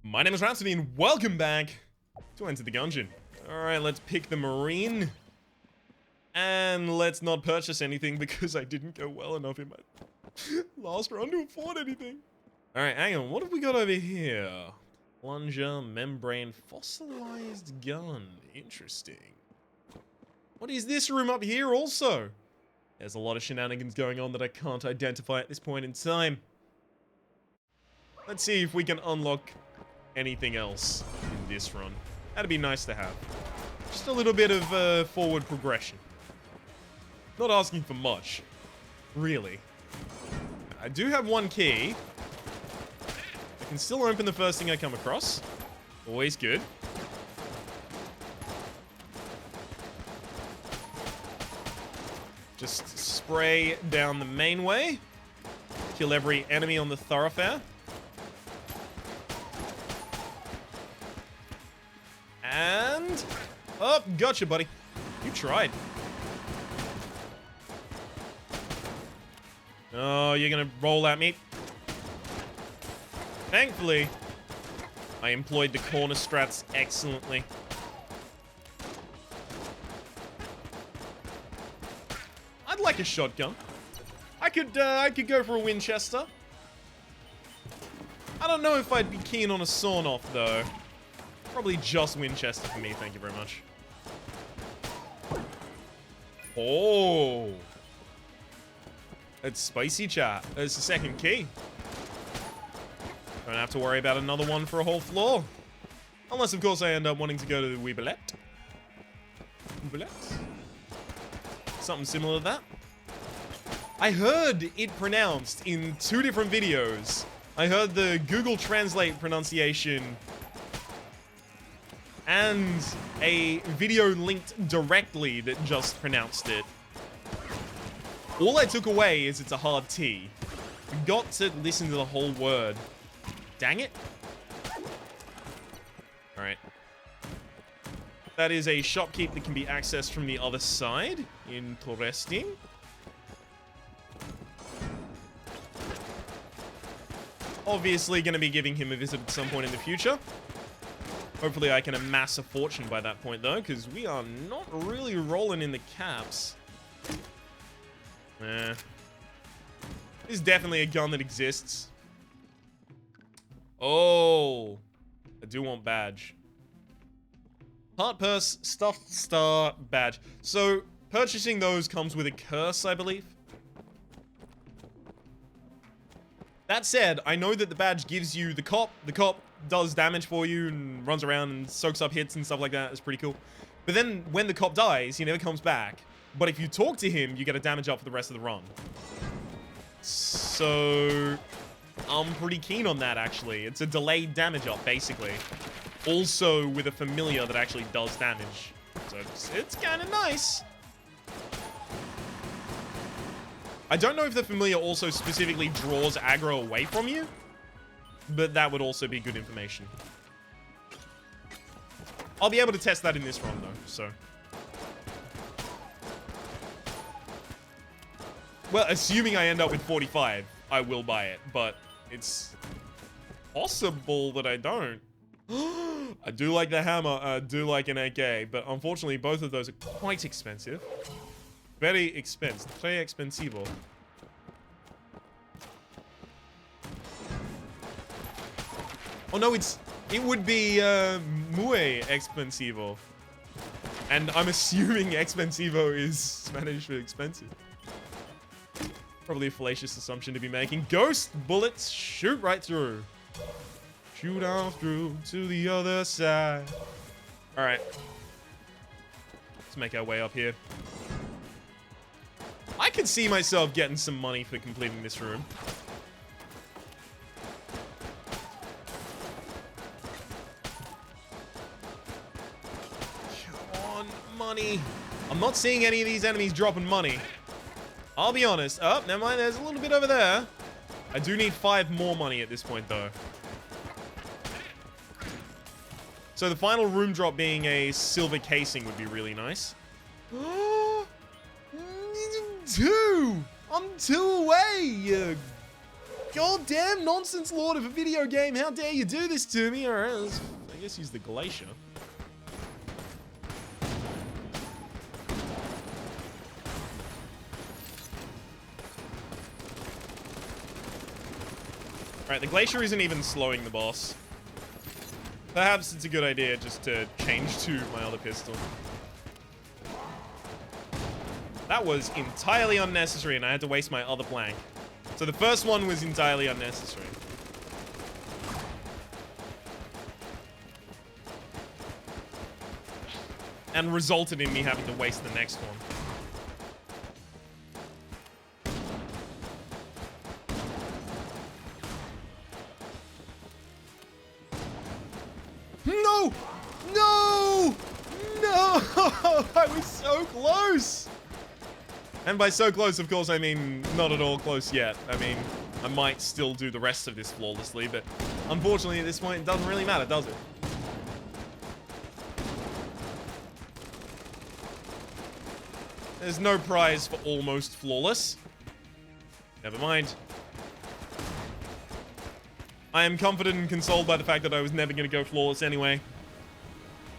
My name is Rhapsody and welcome back to Enter the Gungeon. Alright, let's pick the Marine. And let's not purchase anything because I didn't go well enough in my last run to afford anything. Alright, hang on, what have we got over here? Plunger, membrane, fossilized gun. Interesting. What is this room up here also? There's a lot of shenanigans going on that I can't identify at this point in time. Let's see if we can unlock anything else in this run. That'd be nice to have. Just a little bit of forward progression. Not asking for much, really. I do have one key. I can still open the first thing I come across. Always good. Just spray down the main way. Kill every enemy on the thoroughfare. And... oh, gotcha, buddy. You tried. Oh, you're gonna roll at me. Thankfully, I employed the corner strats excellently. I'd like a shotgun. I could go for a Winchester. I don't know if I'd be keen on a sawn-off, though. Probably just Winchester for me, thank you very much. Oh. It's spicy, chat. There's the second key. Don't have to worry about another one for a whole floor. Unless, of course, I end up wanting to go to the Oubliette. Something similar to that. I heard it pronounced in 2 different videos. I heard the Google Translate pronunciation and a video linked directly that just pronounced it. All I took away is it's a hard T. Got to listen to the whole word. Dang it. Alright. That is a shopkeep that can be accessed from the other side. Interesting. Obviously going to be giving him a visit at some point in the future. Hopefully I can amass a fortune by that point, though, because we are not really rolling in the caps. This is definitely a gun that exists. Oh, I do want badge. Heart purse, stuffed star, badge. So, purchasing those comes with a curse, I believe. That said, I know that the badge gives you the cop. The cop does damage for you and runs around and soaks up hits and stuff like that. It's pretty cool. But then when the cop dies, he never comes back. But if you talk to him, you get a damage up for the rest of the run. So I'm pretty keen on that, actually. It's a delayed damage up, basically. Also with a familiar that actually does damage. So it's kind of nice. I don't know if the familiar also specifically draws aggro away from you. But that would also be good information. I'll be able to test that in this run, though, so. Well, assuming I end up with 45, I will buy it, but it's possible that I don't. I do like the hammer, I do like an AK, but unfortunately both of those are quite expensive. Very expensive. Très expensivo. Oh no, it would be muy expensivo. And I'm assuming expensivo is Spanish for expensive. Probably a fallacious assumption to be making. Ghost bullets shoot right through. Shoot on through to the other side. Alright. Let's make our way up here. I could see myself getting some money for completing this room. Money. I'm not seeing any of these enemies dropping money. I'll be honest. Oh, never mind. There's a little bit over there. I do need 5 more money at this point, though. So the final room drop being a silver casing would be really nice. 2! I'm 2 away, you goddamn nonsense lord of a video game. How dare you do this to me? Alright, let's, I guess, use the glacier. Alright, the glacier isn't even slowing the boss. Perhaps it's a good idea just to change to my other pistol. That was entirely unnecessary, and I had to waste my other blank. So the first one was entirely unnecessary. And resulted in me having to waste the next one. No! No! No! I was so close! And by so close, of course, I mean not at all close yet. I mean, I might still do the rest of this flawlessly, but unfortunately at this point, it doesn't really matter, does it? There's no prize for almost flawless. Never mind. I am comforted and consoled by the fact that I was never going to go flawless anyway.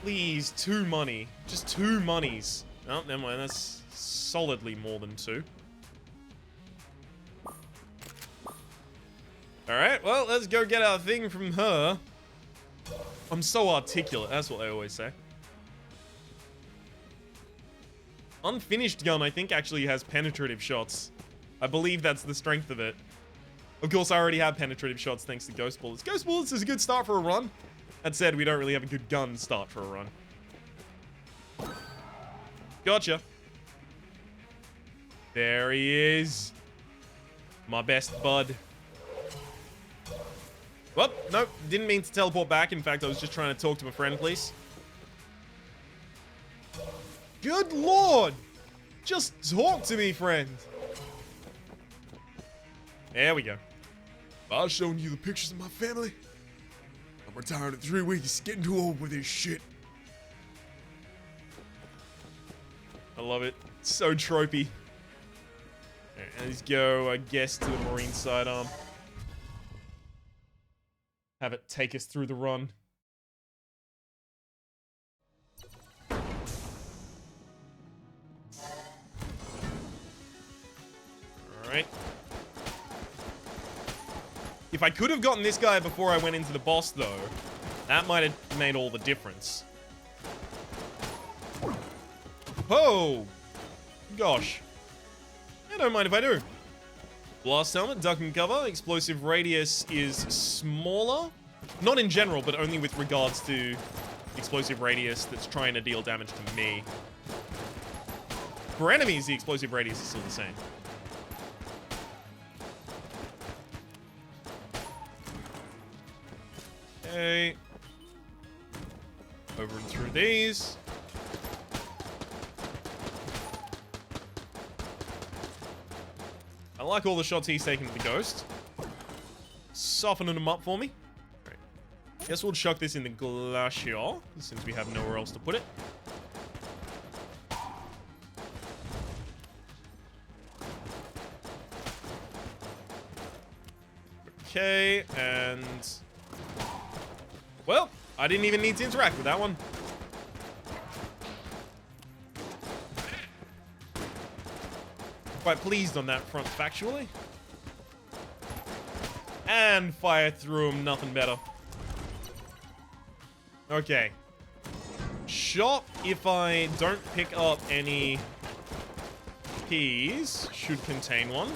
Please, 2 money. Just 2 monies. Oh, never mind. That's solidly more than 2. Alright, well, let's go get our thing from her. I'm so articulate. That's what I always say. Unfinished gun, I think, actually has penetrative shots. I believe that's the strength of it. Of course, I already have penetrative shots thanks to Ghost Bullets. Ghost Bullets is a good start for a run. That said, we don't really have a good gun start for a run. Gotcha. There he is. My best bud. Well, nope, didn't mean to teleport back. In fact, I was just trying to talk to my friend, please. Good lord! Just talk to me, friend. There we go. I've shown you the pictures of my family. I'm retired in 3 weeks, getting too old for this shit. I love it. It's so tropey. Alright, let's go, I guess, to the Marine sidearm. Have it take us through the run. Alright. If I could have gotten this guy before I went into the boss, though, that might have made all the difference. Oh! Gosh. I don't mind if I do. Blast helmet, duck and cover. Explosive radius is smaller. Not in general, but only with regards to explosive radius that's trying to deal damage to me. For enemies, the explosive radius is still the same. Okay. Over and through these. I like all the shots he's taking at the ghost. Softening them up for me. Right. Guess we'll chuck this in the glacier, since we have nowhere else to put it. Okay, and... well, I didn't even need to interact with that one. Quite pleased on that front, factually. And fire through him, nothing better. Okay. Shot, if I don't pick up any keys, should contain one.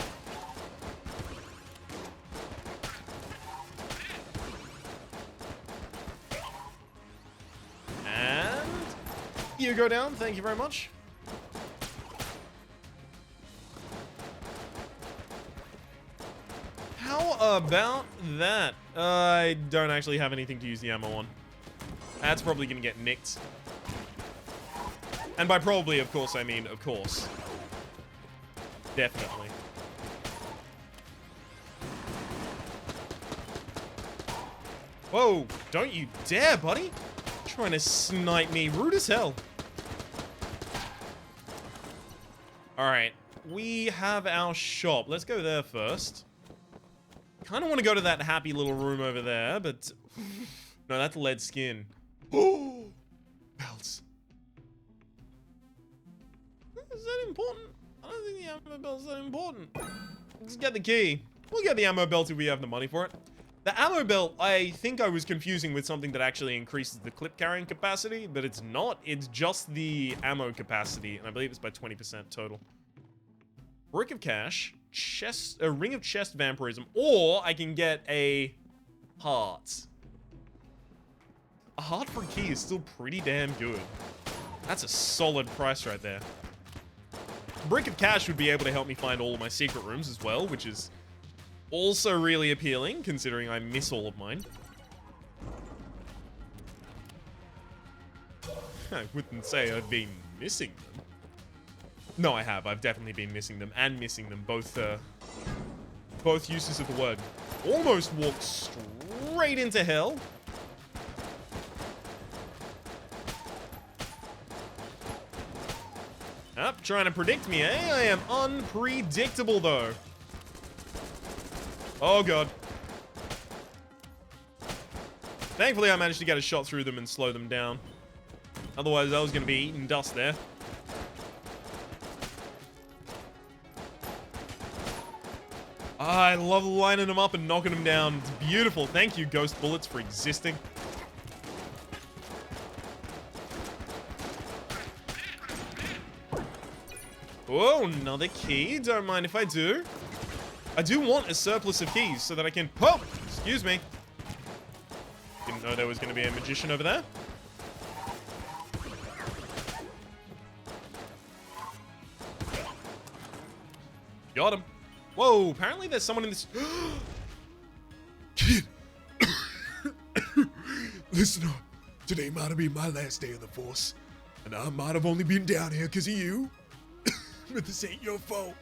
And you go down, thank you very much. How about that? I don't actually have anything to use the ammo on. That's probably gonna get nicked. And by probably, of course, I mean, of course. Definitely. Whoa, don't you dare, buddy. Trying to snipe me. Rude as hell. Alright, we have our shop. Let's go there first. kind of want to go to that happy little room over there, but no, that's lead skin. Oh, belts. Is that important? I don't think the ammo belt's that important. Let's get the key. We'll get the ammo belt if we have the money for it. The ammo belt, I think I was confusing with something that actually increases the clip carrying capacity, but it's not. It's just the ammo capacity, and I believe it's by 20% total. Brick of cash, a ring of chest vampirism, or I can get a heart. A heart for a key is still pretty damn good. That's a solid price right there. Brick of cash would be able to help me find all of my secret rooms as well, which is also really appealing, considering I miss all of mine. I wouldn't say I've been missing them. No, I have. I've definitely been missing them, and missing them. Both uses of the word. Almost walked straight into hell. Up, trying to predict me, eh? I am unpredictable, though. Oh, God. Thankfully, I managed to get a shot through them and slow them down. Otherwise, I was going to be eating dust there. I love lining them up and knocking them down. It's beautiful. Thank you, Ghost Bullets, for existing. Whoa, another key. Don't mind if I do. I do want a surplus of keys so that I can... Oh, excuse me. Didn't know there was going to be a magician over there. Got him. Whoa, apparently there's someone in this... Kid! Listen up. Today might have been my last day on the force. And I might have only been down here because of you. But this ain't your fault.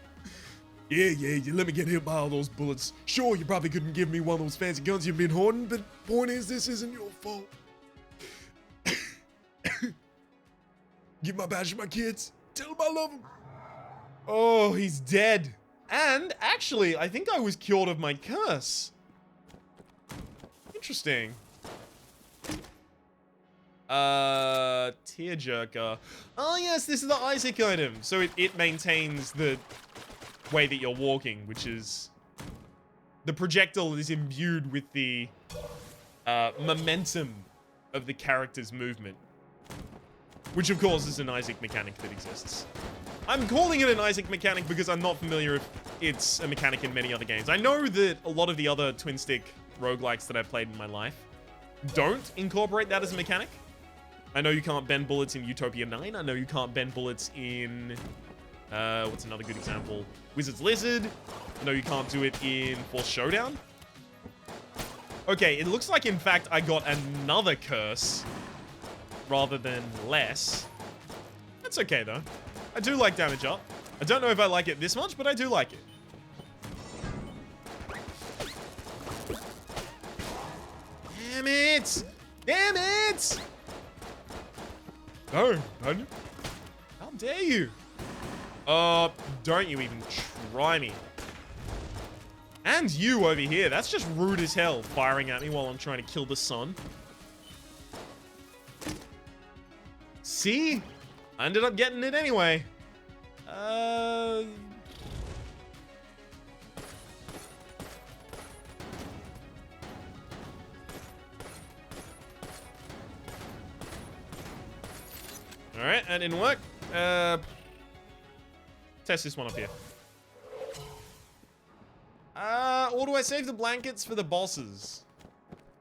Yeah, you let me get hit by all those bullets. Sure, you probably couldn't give me one of those fancy guns you've been hoarding, but point is, this isn't your fault. Give my badge to my kids. Tell them I love them. Oh, he's dead. And, actually, I think I was cured of my curse. Interesting. Tearjerker. Oh, yes, this is the Isaac item. So it maintains the way that you're walking, which is... The projectile is imbued with the momentum of the character's movement. Which, of course, is an Isaac mechanic that exists. I'm calling it an Isaac mechanic because I'm not familiar if it's a mechanic in many other games. I know that a lot of the other twin-stick roguelikes that I've played in my life don't incorporate that as a mechanic. I know you can't bend bullets in Utopia 9. I know you can't bend bullets in... what's another good example? Wizard's Lizard. I know you can't do it in Force Showdown. Okay, it looks like, in fact, I got another curse rather than less. That's okay, though. I do like damage up. I don't know if I like it this much, but I do like it. Damn it! Damn it! No, man. How dare you? Don't you even try me. And you over here. That's just rude as hell, firing at me while I'm trying to kill the sun. See? I ended up getting it anyway. Alright, that didn't work. Test this one up here. Or do I save the blankets for the bosses?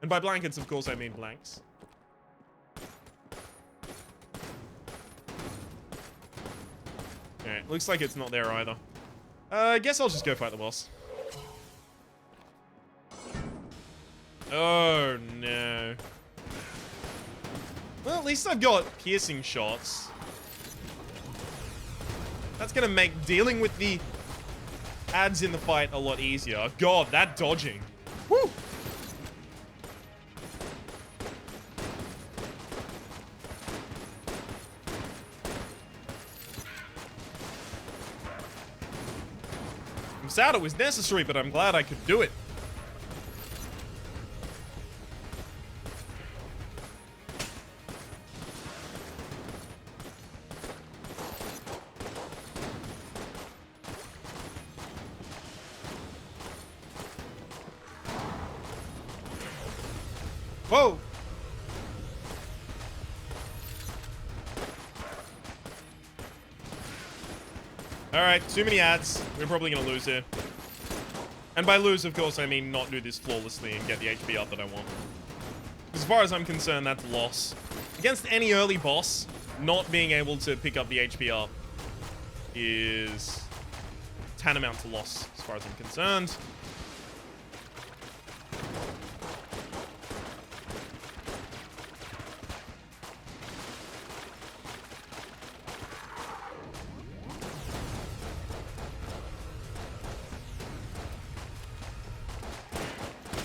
And by blankets, of course, I mean blanks. Alright, looks like it's not there either. I guess I'll just go fight the boss. Oh, no. Well, at least I've got piercing shots. That's gonna make dealing with the ads in the fight a lot easier. God, that dodging. Woo! I'm sad it was necessary, but I'm glad I could do it. Whoa! Alright, too many ads. We're probably gonna lose here. And by lose, of course, I mean not do this flawlessly and get the HP up that I want. As far as I'm concerned, that's loss. Against any early boss, not being able to pick up the HP up is tantamount to loss, as far as I'm concerned.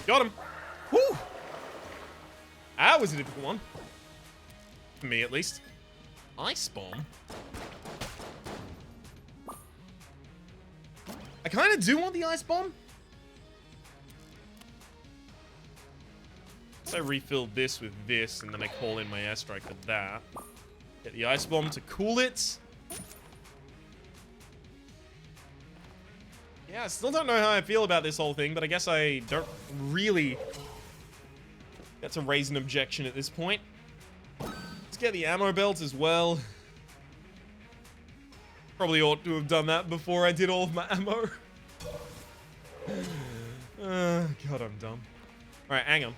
Got him. Woo! That was a difficult one. For me, at least. Ice bomb. I kind of do want the ice bomb. So I refill this with this, and then I call in my airstrike for that. Get the ice bomb to cool it. Yeah, I still don't know how I feel about this whole thing, but I guess I don't really get to raise an objection at this point. Let's get the ammo belt as well. Probably ought to have done that before I did all of my ammo. God, I'm dumb. Alright, hang on.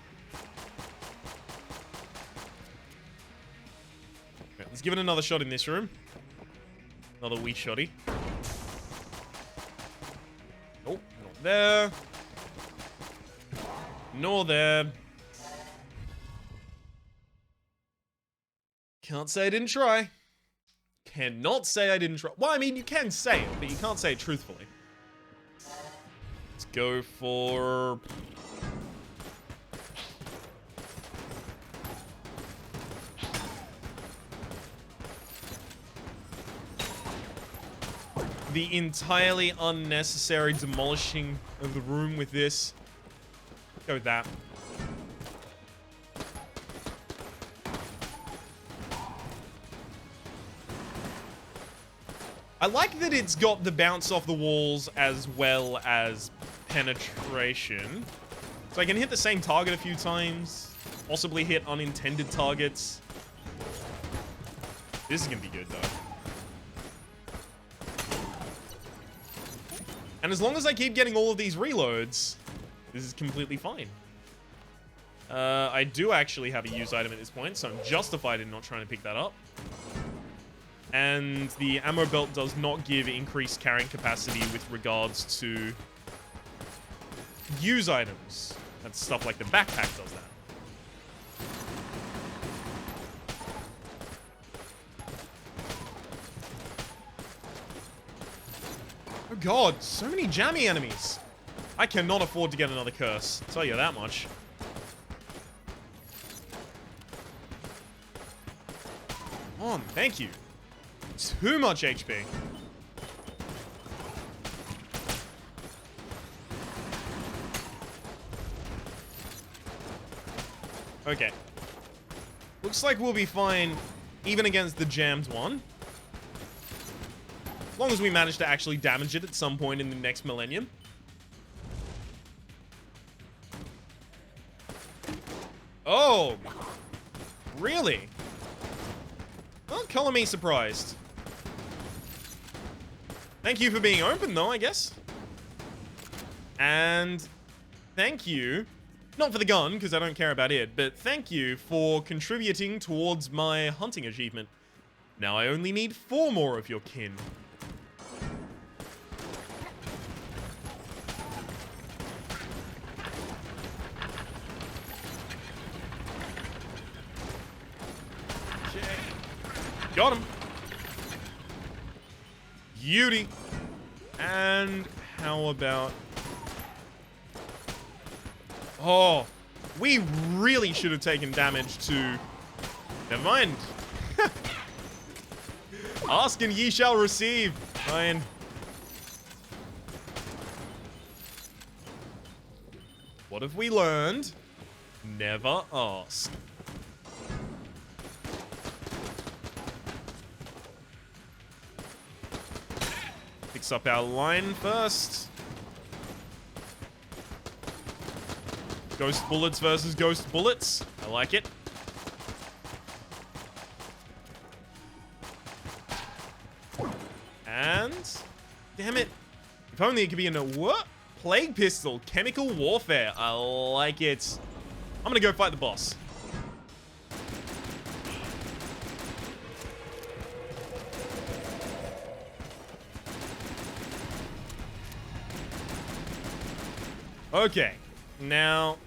Okay, let's give it another shot in this room. Another wee shotty. Nope, not there. Nor there. Can't say I didn't try. Cannot say I didn't try. Well, I mean, you can say it, but you can't say it truthfully. Let's go for... the entirely unnecessary demolishing of the room with this. Go with that. I like that it's got the bounce off the walls as well as penetration. So I can hit the same target a few times, possibly hit unintended targets. This is gonna be good though. And as long as I keep getting all of these reloads, this is completely fine. I do actually have a use item at this point, so I'm justified in not trying to pick that up. And the ammo belt does not give increased carrying capacity with regards to use items. That's stuff like the backpack does that. Oh god, so many jammy enemies. I cannot afford to get another curse, I'll tell you that much. Come on, thank you. Too much HP. Okay. Looks like we'll be fine even against the jammed one. As long as we manage to actually damage it at some point in the next millennium. Oh! Really? Well, color me surprised. Thank you for being open, though, I guess. And thank you, not for the gun, because I don't care about it, but thank you for contributing towards my hunting achievement. Now I only need 4 more of your kin. Got him. Beauty. And how about... Oh, we really should have taken damage to... Never mind. Ask and ye shall receive. Fine. What have we learned? Never ask. Picks up our line first. Ghost bullets versus ghost bullets. I like it. And... damn it. If only it could be in a... what? Plague pistol. Chemical warfare. I like it. I'm gonna go fight the boss. Okay. Now...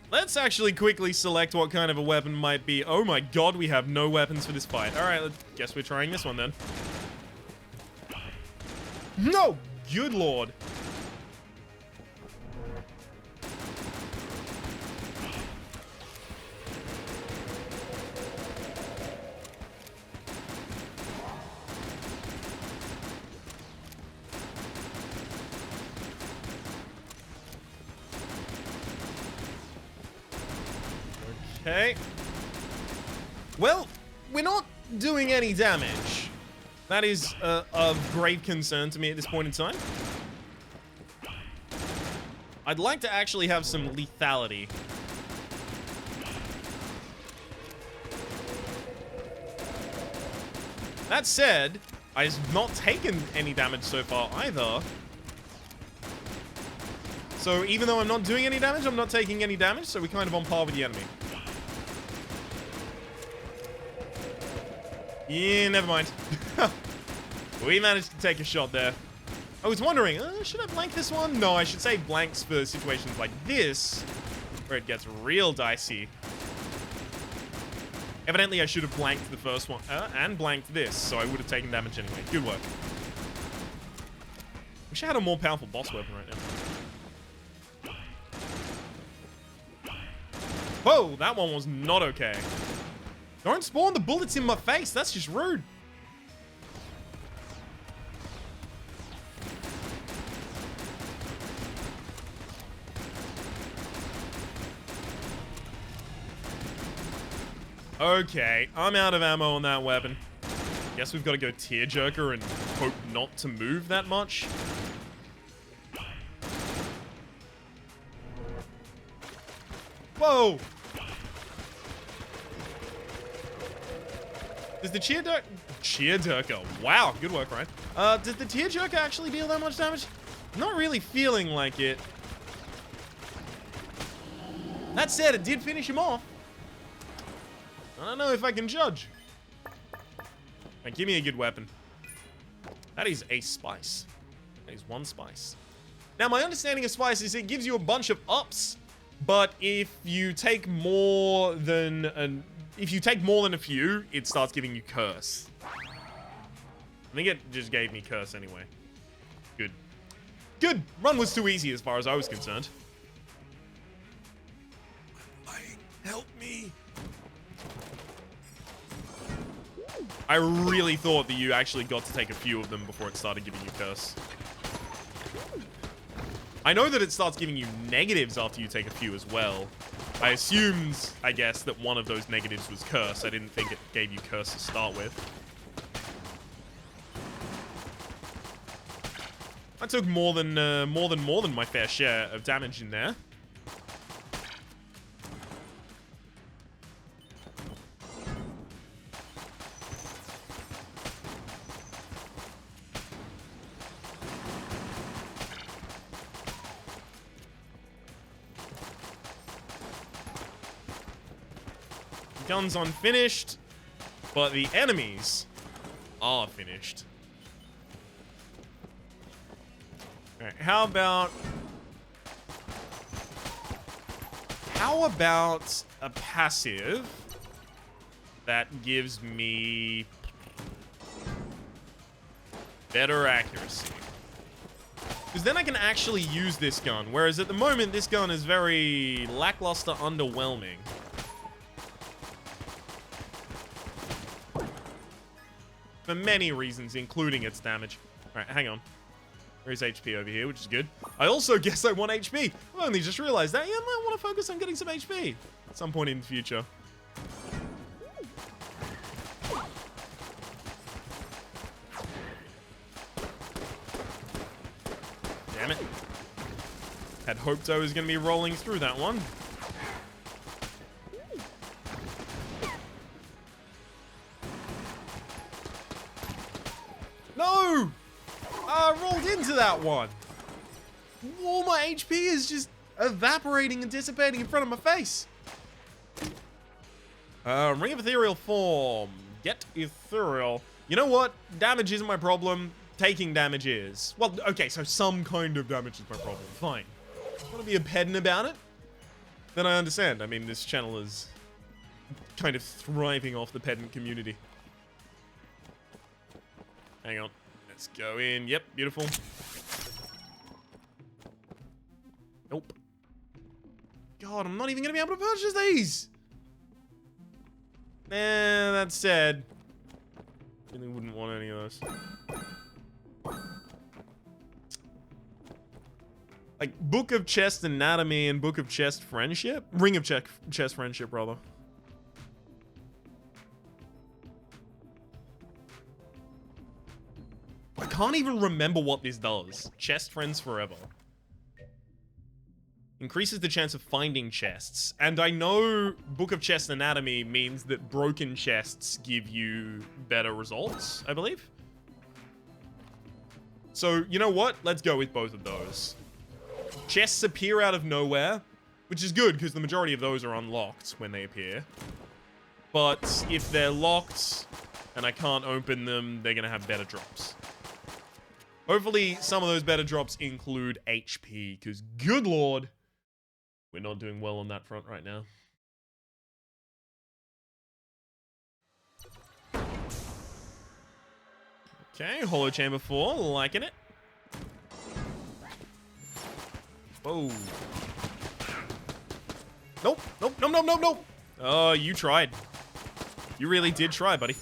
let's actually quickly select what kind of a weapon might be. Oh my god, we have no weapons for this fight. Alright, guess we're trying this one then. No! Good lord. Okay. Well, we're not doing any damage. That is of great concern to me at this point in time. I'd like to actually have some lethality. That said, I've not taken any damage so far either. So even though I'm not doing any damage, I'm not taking any damage, so we're kind of on par with the enemy. Yeah, never mind. We managed to take a shot there. I was wondering, should I blank this one? No, I should save blanks for situations like this, where it gets real dicey. Evidently, I should have blanked the first one, and blanked this, so I would have taken damage anyway. Good work. Wish I had a more powerful boss weapon right now. Whoa, that one was not okay. Don't spawn the bullets in my face, that's just rude. Okay, I'm out of ammo on that weapon. Guess we've got to go tearjerker and hope not to move that much. Whoa! Does the tearjerker... wow, good work, Ryan. Does the tearjerker actually deal that much damage? Not really feeling like it. That said, it did finish him off. I don't know if I can judge. Right, give me a good weapon. That is a spice. That is one spice. Now, my understanding of spice is it gives you a bunch of ups, but if you take more than a few, it starts giving you curse. I think it just gave me curse anyway. Good. Good. Run was too easy as far as I was concerned. Help me. I really thought that you actually got to take a few of them before it started giving you curse. I know that it starts giving you negatives after you take a few as well. I assumed, I guess, that one of those negatives was curse. I didn't think it gave you curse to start with. I took more than my fair share of damage in there. Gun's unfinished, but the enemies are finished. Alright, how about a passive that gives me better accuracy? Because then I can actually use this gun, whereas at the moment this gun is very lackluster, underwhelming. For many reasons, including its damage. Alright, hang on. There is HP over here, which is good. I also guess I want HP. I've only just realized that. Yeah, I might want to focus on getting some HP at some point in the future. Damn it. Had hoped I was going to be rolling through that one. No! I rolled into that one. All my HP is just evaporating and dissipating in front of my face. Ring of Ethereal form. Get ethereal. You know what? Damage isn't my problem. Taking damage is. Well, okay, so some kind of damage is my problem. Fine. If you want to be a pedant about it, then I understand. I mean, this channel is kind of thriving off the pedant community. Hang on. Let's go in. Yep, beautiful. Nope. God, I'm not even going to be able to purchase these. Nah, that said, really wouldn't want any of those. Like, Book of Chest Anatomy and Book of Chest Friendship? Ring of Chest Friendship, rather. I can't even remember what this does. Chest Friends Forever. Increases the chance of finding chests. And I know Book of Chest Anatomy means that broken chests give you better results, I believe. So, you know what? Let's go with both of those. Chests appear out of nowhere, which is good because the majority of those are unlocked when they appear. But if they're locked and I can't open them, they're going to have better drops. Hopefully, some of those better drops include HP, because good lord, we're not doing well on that front right now. Okay, Hollow Chamber 4, liking it. Whoa. Nope, nope, nope, nope, nope, nope. Oh, you tried. You really did try, buddy.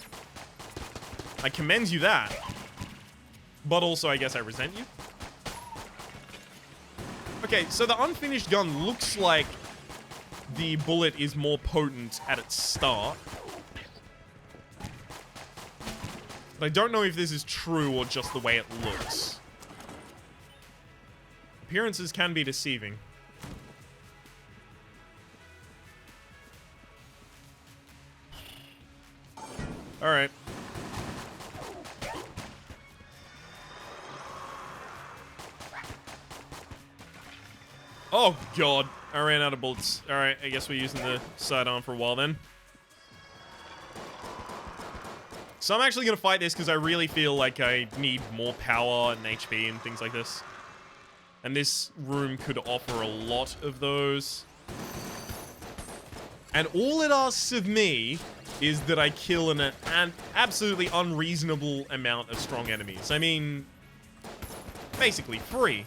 I commend you that. But also, I guess I resent you. Okay, so the unfinished gun looks like the bullet is more potent at its start. But I don't know if this is true or just the way it looks. Appearances can be deceiving. Alright. Oh, God. I ran out of bullets. Alright, I guess we're using the sidearm for a while then. So I'm actually going to fight this because I really feel like I need more power and HP and things like this. And this room could offer a lot of those. And all it asks of me is that I kill an absolutely unreasonable amount of strong enemies. I mean, basically free.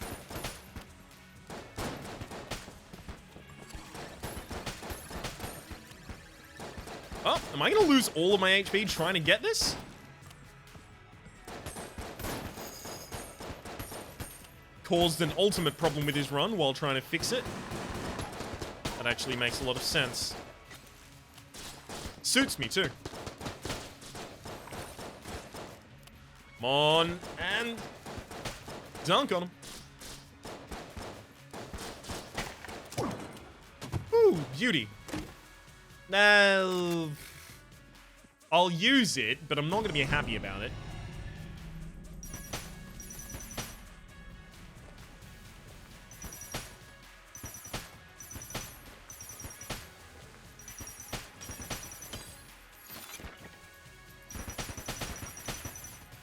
Oh, am I going to lose all of my HP trying to get this? Caused an ultimate problem with his run while trying to fix it. That actually makes a lot of sense. Suits me too. Come on, and dunk on him. Ooh, beauty. Now, I'll use it, but I'm not going to be happy about it.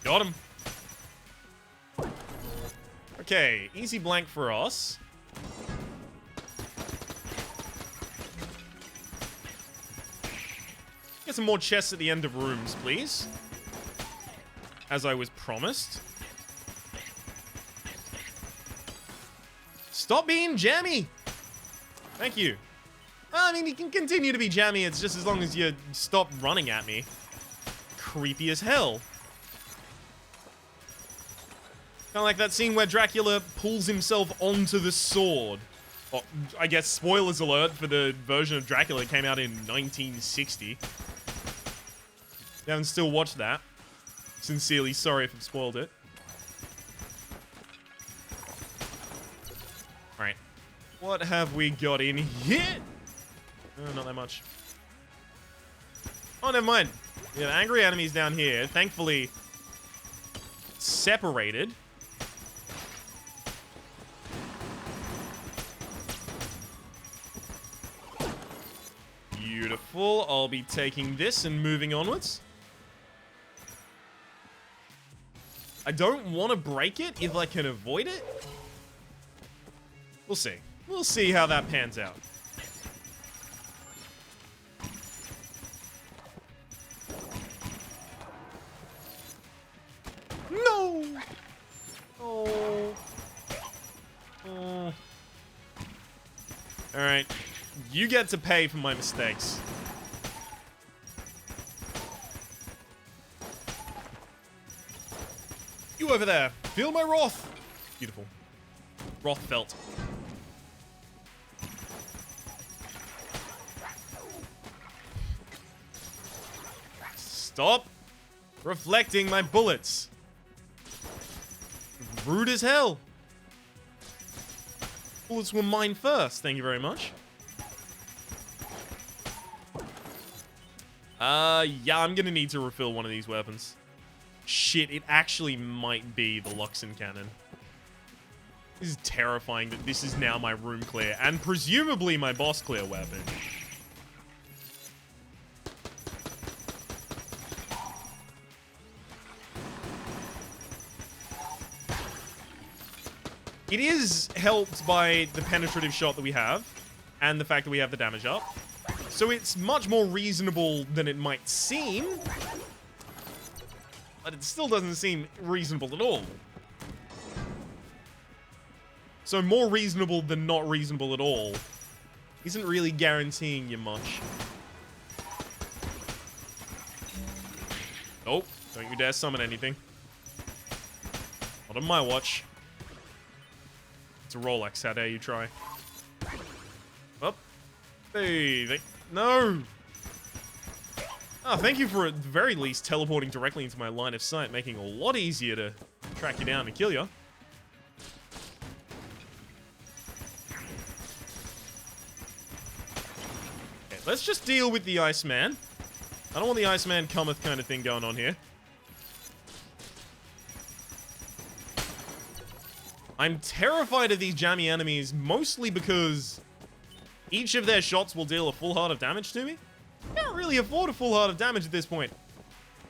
Got him. Okay, easy blank for us. Get some more chests at the end of rooms, please. As I was promised. Stop being jammy! Thank you. Well, I mean, you can continue to be jammy, it's just as long as you stop running at me. Creepy as hell. Kind of like that scene where Dracula pulls himself onto the sword. Oh, I guess spoilers alert for the version of Dracula that came out in 1960. If you haven't still watched that, sincerely sorry if I've spoiled it. Alright. What have we got in here? Oh, not that much. Oh, never mind. We have angry enemies down here. Thankfully, separated. Beautiful. I'll be taking this and moving onwards. I don't want to break it if I can avoid it. We'll see. We'll see how that pans out. No! Oh. Oh. Alright. You get to pay for my mistakes. You over there. Feel my wrath. Beautiful. Wrath felt. Stop reflecting my bullets. Rude as hell. Bullets were mine first. Thank you very much. Yeah, I'm gonna need to refill one of these weapons. Shit, it actually might be the Luxon cannon. This is terrifying that this is now my room clear, and presumably my boss clear weapon. It is helped by the penetrative shot that we have, and the fact that we have the damage up. So it's much more reasonable than it might seem. But it still doesn't seem reasonable at all. So more reasonable than not reasonable at all isn't really guaranteeing you much. Oh, don't you dare summon anything. Not on my watch. It's a Rolex, how dare you try. Up. Hey, no! Oh, thank you for at the very least teleporting directly into my line of sight, making it a lot easier to track you down and kill you. Okay, let's just deal with the Iceman. I don't want the Iceman cometh kind of thing going on here. I'm terrified of these jammy enemies, mostly because each of their shots will deal a full heart of damage to me. Can't really afford a full heart of damage at this point.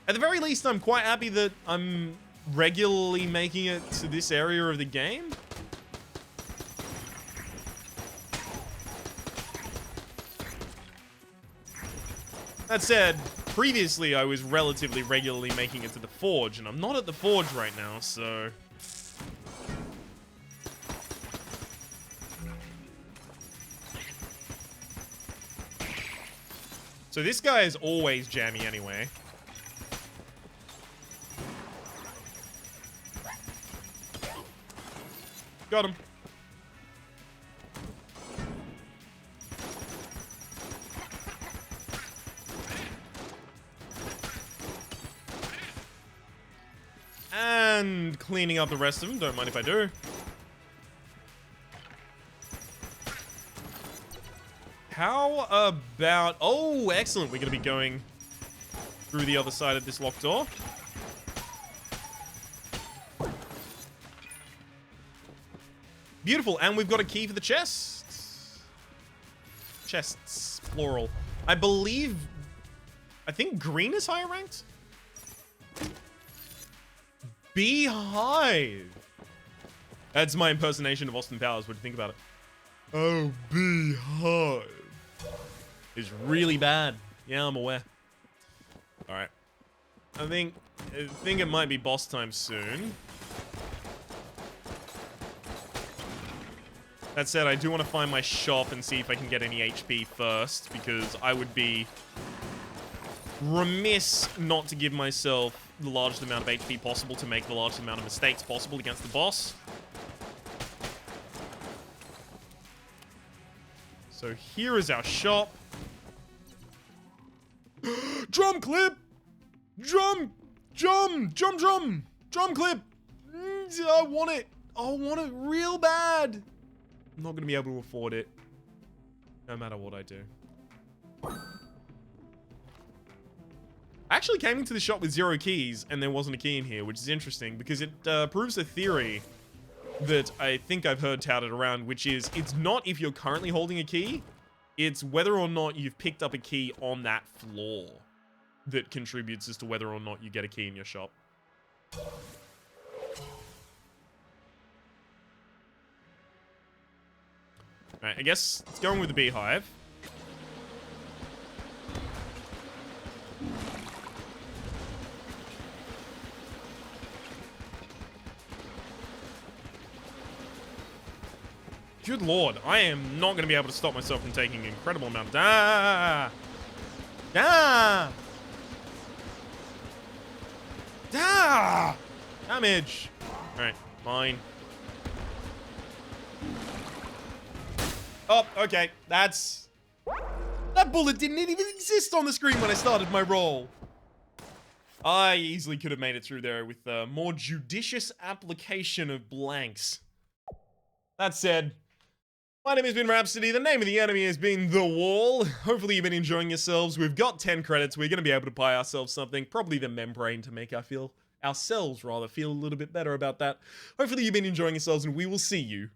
At the very least, I'm quite happy that I'm regularly making it to this area of the game. That said, previously I was relatively regularly making it to the Forge, and I'm not at the Forge right now, so... So this guy is always jammy anyway. Got him. And cleaning up the rest of them. Don't mind if I do. How about... Oh, excellent. We're going to be going through the other side of this locked door. Beautiful. And we've got a key for the chests. Chests, plural. I believe... I think green is higher ranked? Beehive. That's my impersonation of Austin Powers. What do you think about it? Oh, Beehive. It's really bad. Yeah, I'm aware. Alright. I think it might be boss time soon. That said, I do want to find my shop and see if I can get any HP first, because I would be remiss not to give myself the largest amount of HP possible to make the largest amount of mistakes possible against the boss. So here is our shop. Drum clip! Drum clip! I want it real bad. I'm not going to be able to afford it. No matter what I do. I actually came into the shop with 0 keys, and there wasn't a key in here, which is interesting, because it proves a theory that I think I've heard touted around, which is, it's not if you're currently holding a key, it's whether or not you've picked up a key on that floor that contributes as to whether or not you get a key in your shop. Alright, I guess it's going with the beehive. Good lord, I am not going to be able to stop myself from taking an incredible amount of damage. Alright, mine. Oh, okay, that bullet didn't even exist on the screen when I started my roll. I easily could have made it through there with a more judicious application of blanks. That said, my name has been Rhapsody, the name of the enemy has been The Wall. Hopefully you've been enjoying yourselves. We've got 10 credits, we're going to be able to buy ourselves something, probably the membrane to make ourselves feel a little bit better about that. Hopefully you've been enjoying yourselves, and we will see you